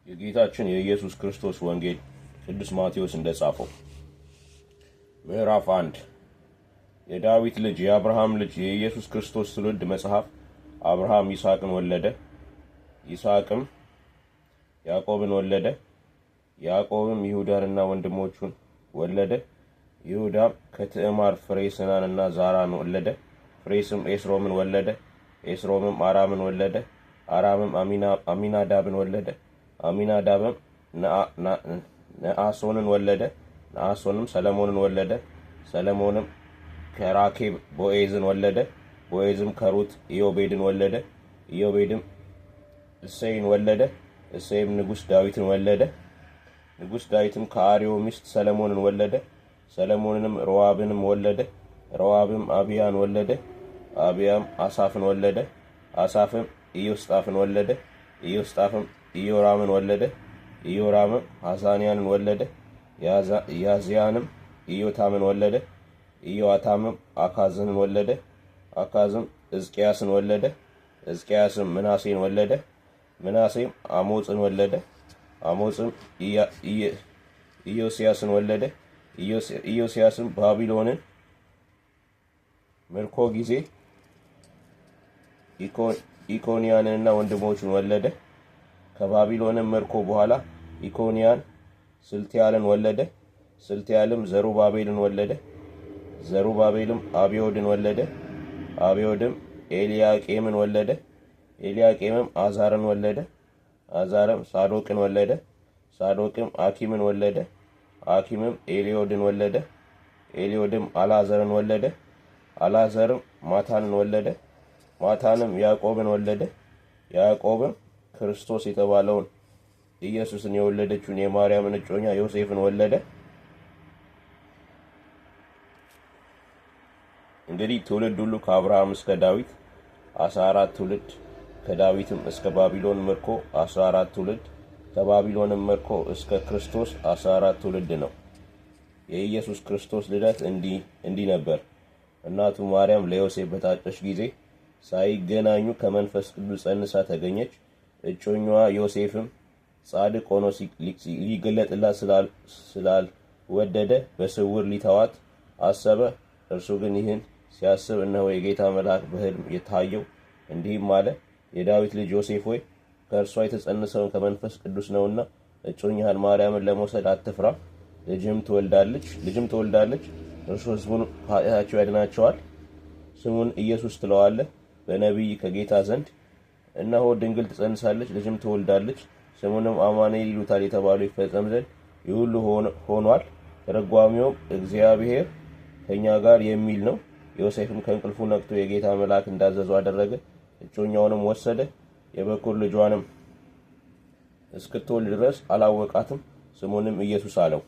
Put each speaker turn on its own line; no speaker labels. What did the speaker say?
የጌታችን የኢየሱስ ክርስቶስ ወንጌል ቅዱስ ማቴዎስ እንደጻፈው ምዕራፍ 1 የዳዊት ልጅ የአብርሃም ልጅ የኢየሱስ ክርስቶስ ትውልድ መጽሐፍ። አብርሃም ይስሐቅን ወለደ፣ ይስሐቅም ያዕቆብን ወለደ፣ ያዕቆብም ይሁዳንና ወንድሞቹን ወለደ። ይሁዳም ከትዕማር ፍሬስናንና ዛራን ወለደ። ፍሬስም ኤስሮምን ወለደ። ኤስሮምም አራምን ወለደ። አራምም አሚናዳብን ወለደ። አሚናዳብም ነአሶንን ወለደ። ነአሶንም ሰለሞንን ወለደ። ሰለሞንም ከራኬብ ቦዔዝን ወለደ። ቦዔዝም ከሩት ኢዮቤድን ወለደ። ኢዮቤድም እሴይን ወለደ። እሴይም ንጉሥ ዳዊትን ወለደ። ንጉሥ ዳዊትም ከአርዮ ሚስት ሰለሞንን ወለደ። ሰለሞንንም ሮዋብንም ወለደ። ሮዋብም አብያን ወለደ። አብያም አሳፍን ወለደ። አሳፍም ኢዮስጣፍን ወለደ። ኢዮስጣፍም ኢዮራምን ወለደ። ኢዮራምም ሐዛንያንን ወለደ። ያዝያንም ኢዮታምን ወለደ። ኢዮአታምም አካዝን ወለደ። አካዝም ሕዝቅያስን ወለደ። ሕዝቅያስም ምናሴን ወለደ። ምናሴም አሞጽን ወለደ። አሞጽም ኢዮስያስን ወለደ። ኢዮስያስም ባቢሎንን ምርኮ ጊዜ ኢኮንያንንና ወንድሞቹን ወለደ። ከባቢሎንም ምርኮ በኋላ ኢኮንያን ስልቲያልን ወለደ። ስልቲያልም ዘሩባቤልን ወለደ። ዘሩባቤልም አብዮድን ወለደ። አብዮድም ኤልያቄምን ወለደ። ኤልያቄምም አዛርን ወለደ። አዛርም ሳዶቅን ወለደ። ሳዶቅም አኪምን ወለደ። አኪምም ኤልዮድን ወለደ። ኤልዮድም አልዓዛርን ወለደ። አልዓዛርም ማታንን ወለደ። ማታንም ያዕቆብን ወለደ። ያዕቆብም ክርስቶስ የተባለውን ኢየሱስን የወለደችውን የማርያምን እጮኛ ዮሴፍን ወለደ። እንግዲህ ትውልድ ሁሉ ከአብርሃም እስከ ዳዊት 14 ትውልድ፣ ከዳዊትም እስከ ባቢሎን ምርኮ 14 ትውልድ፣ ከባቢሎንም ምርኮ እስከ ክርስቶስ 14 ትውልድ ነው። የኢየሱስ ክርስቶስ ልደት እንዲህ ነበር። እናቱ ማርያም ለዮሴፍ በታጨች ጊዜ ሳይገናኙ ከመንፈስ ቅዱስ ጸንሳ ተገኘች። እጮኛዋ ዮሴፍም ጻድቅ ሆኖ ሊገለጥላት ስላልወደደ በስውር ሊተዋት አሰበ። እርሱ ግን ይህን ሲያስብ እነሆ የጌታ መልአክ በሕልም የታየው፣ እንዲህም አለ፣ የዳዊት ልጅ ዮሴፍ ሆይ ከእርሷ የተጸነሰውን ከመንፈስ ቅዱስ ነውና እጮኛህን ማርያምን ለመውሰድ አትፍራ። ልጅም ትወልዳለች። እርሱ ሕዝቡን ከኃጢአታቸው ያድናቸዋል። ስሙን ኢየሱስ ትለዋለህ። በነቢይ ከጌታ ዘንድ እነሆ ድንግል ትጸንሳለች፣ ልጅም ትወልዳለች፣ ስሙንም አማኑኤል ይሉታል የተባለው ይፈጸም ዘንድ ይህ ሁሉ ሆኗል። ተረጓሚውም እግዚአብሔር ከእኛ ጋር የሚል ነው። ዮሴፍም ከእንቅልፉ ነቅቶ የጌታ መልአክ እንዳዘዘው አደረገ። እጮኛውንም ወሰደ። የበኩር ልጇንም እስክትወልድ ድረስ አላወቃትም። ስሙንም ኢየሱስ አለው።